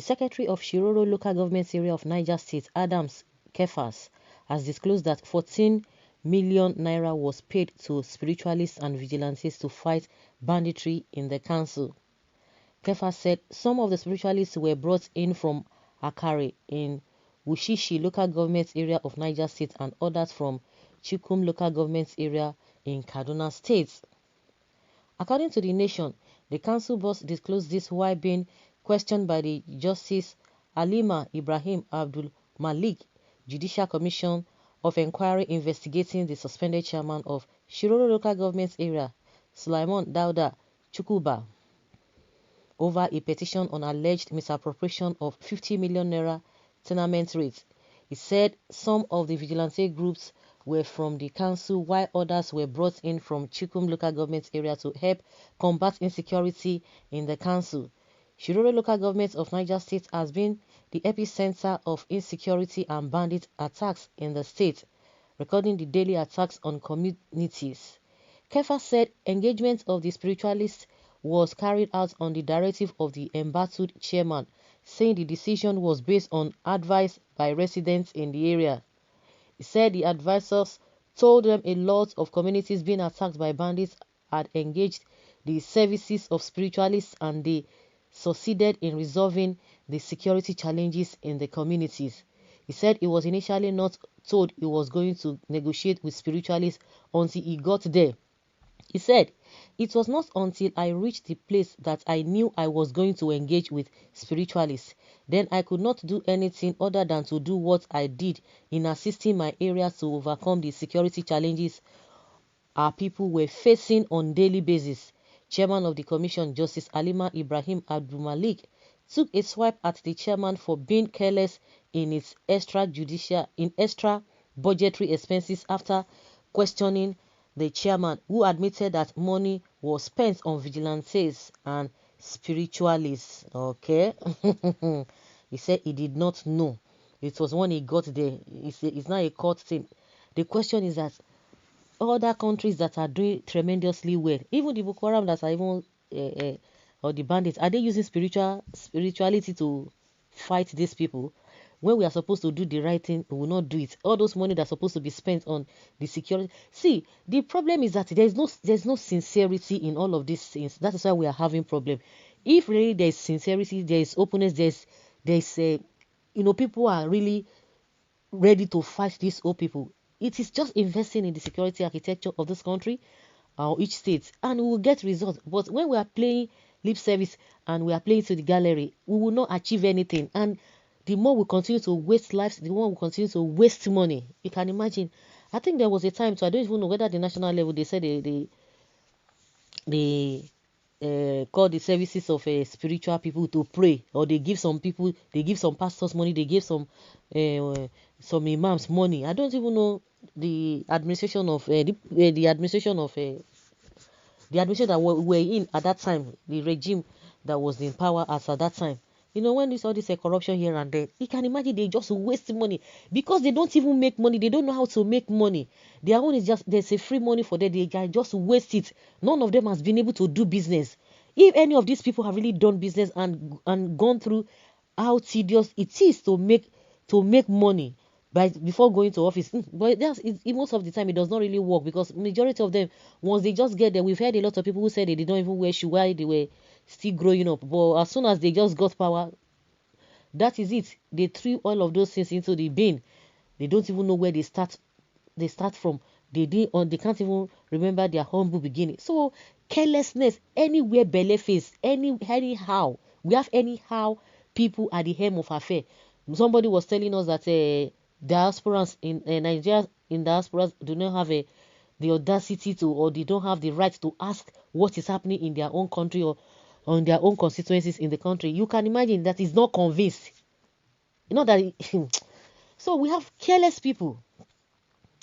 secretary of Shiroro local government area of Niger State, Adams Kefas, has disclosed that 14 million naira was paid to spiritualists and vigilantes to fight banditry in the council. Kefas said some of the spiritualists were brought in from Akare in Wushishi local government area of Niger State and others from Chikum local government area in Kaduna State. According to the Nation, the council boss disclosed this while being questioned by the Justice Alima Ibrahim Abdul Malik Judicial Commission of Inquiry investigating the suspended chairman of Shiroro local government area, Sulaiman Dauda Chukuba, over a petition on alleged misappropriation of 50 million naira tenement rates. He said some of the vigilante groups were from the council while others were brought in from Chikum local government area to help combat insecurity in the council. Shiroro local government of Niger State has been the epicenter of insecurity and bandit attacks in the state, recording the daily attacks on communities. Kefa said engagement of the spiritualists was carried out on the directive of the embattled chairman, saying the decision was based on advice by residents in the area. He said the advisors told them a lot of communities being attacked by bandits had engaged the services of spiritualists and they succeeded in resolving the security challenges in the communities. He said he was initially not told he was going to negotiate with spiritualists until he got there. He said, "It was not until I reached the place that I knew I was going to engage with spiritualists. Then I could not do anything other than to do what I did in assisting my area to overcome the security challenges our people were facing on a daily basis." Chairman of the commission, Justice Alima Ibrahim Abdul Malik, took a swipe at the chairman for being careless in its extra budgetary expenses after questioning the chairman, who admitted that money was spent on vigilantes and spiritualists. Okay. He said he did not know. It was when he got there. It's not a court thing. The question is that other countries that are doing tremendously well, even the Boko Haram that are even or the bandits, are they using spirituality to fight these people? When we are supposed to do the right thing, we will not do it. All those money that's supposed to be spent on the security. See, the problem is that there's no sincerity in all of these things. That is why we are having problem. If really there is sincerity, there is openness, there's people are really ready to fight these old people. It is just investing in the security architecture of this country or each state, and we will get results. But when we are playing lip service and we are playing to the gallery, we will not achieve anything. And the more we continue to waste lives, the more we continue to waste money. You can imagine. I think there was a time, so I don't even know whether at the national level they said they call the services of spiritual people to pray, or they give some people, they give some pastors money, they give some imams money. I don't even know the administration of the administration that we were in at that time, the regime that was in power as at that time. When they saw this corruption here and there, you can imagine they just waste money because they don't even make money. They don't know how to make money. Their own is just, there's a free money for them. They can just waste it. None of them has been able to do business. If any of these people have really done business and gone through how tedious it is to make money before going to office, but most of the time it does not really work, because majority of them, once they just get there, we've heard a lot of people who said they did not even wear shoe while they were still growing up, but as soon as they just got power, that is it. They threw all of those things into the bin. They don't even know where they start from. They can't even remember their humble beginning. So carelessness, anywhere, belly face, anyhow, we have anyhow people at the helm of affair. Somebody was telling us that diasporans in Nigeria, in diasporas, do not have the audacity to, or they don't have the right to ask what is happening in their own country or on their own constituencies in the country. You can imagine that is not convinced. So we have careless people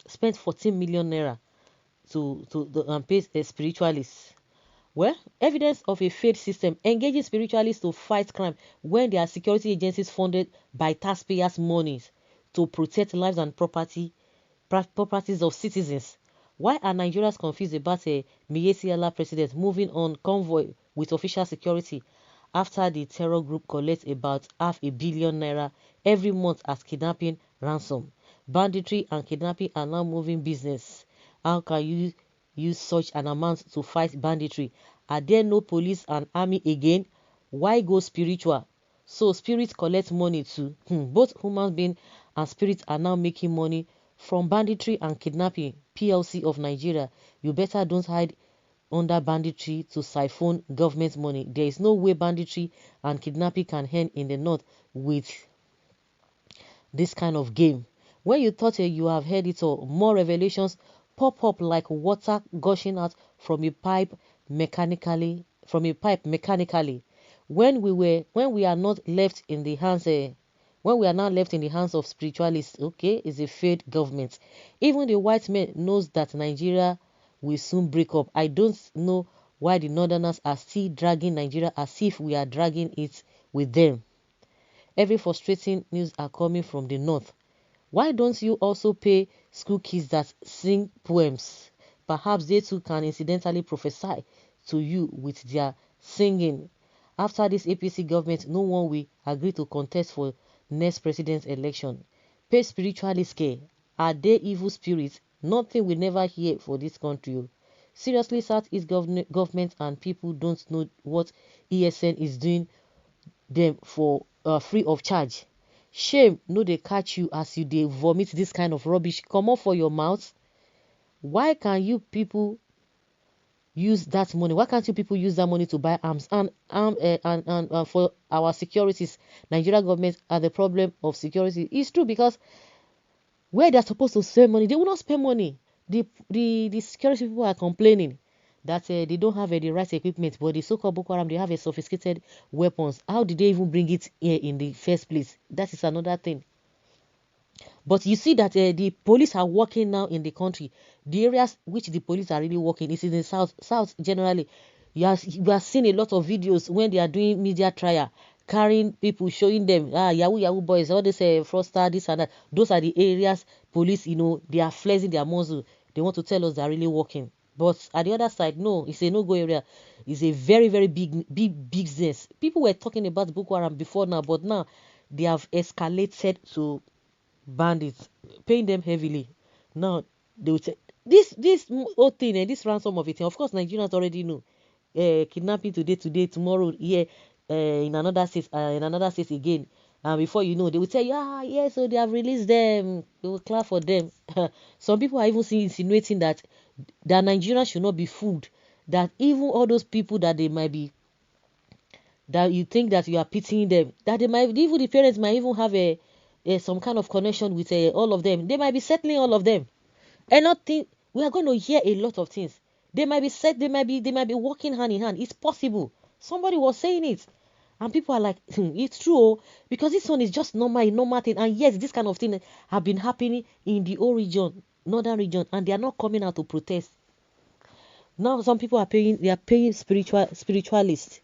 spent 14 million naira to pay spiritualists. Well, evidence of a failed system engaging spiritualists to fight crime when there are security agencies funded by taxpayers' monies to protect lives and properties of citizens. Why are Nigerians confused about a Miyetti Allah president moving on convoy with official security after the terror group collects about $500 million every month as kidnapping ransom. Banditry and kidnapping are now moving business. How can you use such an amount to fight banditry? Are there no police and army again? Why go spiritual? So spirits collect money too. Both human beings and spirits are now making money from banditry and kidnapping. PLC of Nigeria, you better don't hide under banditry to siphon government money. There is no way banditry and kidnapping can end in the north with this kind of game. When you thought you have heard it all, more revelations pop up like water gushing out from a pipe mechanically. When we are not left in the hands when we are now left in the hands of spiritualists, okay, is a failed government. Even the white man knows that Nigeria will soon break up. I don't know why the northerners are still dragging Nigeria as if we are dragging it with them. Every frustrating news are coming from the north. Why don't you also pay school kids that sing poems? Perhaps they too can incidentally prophesy to you with their singing. After this APC government, no one will agree to contest for next president's election. Pay spiritualists care. Are they evil spirits? Nothing we never hear for this country. Seriously, Southeast government and people don't know what ESN is doing them for free of charge. Shame no they catch you as you they vomit this kind of rubbish. Come off for your mouth. Why can you people use that money? Why can't you people use that money to buy arms and for our securities? Nigeria government are the problem of security. It's true, because where they're supposed to spend money, they will not spend money. The security people are complaining that they don't have the right equipment, but the so-called Boko Haram, they have a sophisticated weapons. How did they even bring it here in the first place? That is another thing. But you see that the police are working now in the country. The areas which the police are really working is in the south. South generally, you are seeing a lot of videos when they are doing media trial, carrying people, showing them Yahoo boys, all this fraudster, this and that. Those are the areas police, they are flexing their muscle. They want to tell us they are really working. But at the other side, no, it's a no-go area. It's a very, very big business. People were talking about Boko Haram before now, but now they have escalated to bandits, paying them heavily. Now they will say this whole thing and this ransom of it. Of course, Nigerians already know. Kidnapping today, tomorrow, here, in another state again. And before you know, they will tell you, yeah, so they have released them. They will clap for them. Some people are even insinuating that Nigerians should not be fooled. That even all those people that they might be, that you think that you are pitying them, that they might, even the parents might even have some kind of connection with all of them. They might be settling all of them. And not think we are going to hear a lot of things. They might be working hand in hand. It's possible. Somebody was saying it. And people are like, it's true, because this one is just normal thing. And yes, this kind of thing have been happening in the whole region, northern region, and they are not coming out to protest. Now some people are paying spiritualists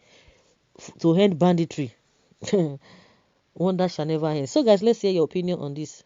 to end banditry. Wonder shall never end. So guys, let's hear your opinion on this.